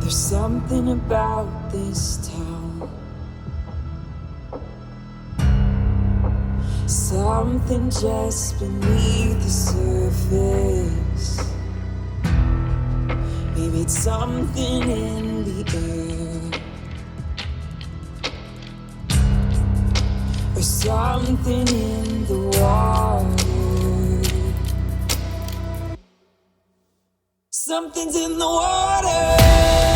There's something about this town, something just beneath the surface. Maybe it's something in the air, or something in the water. Something's in the water.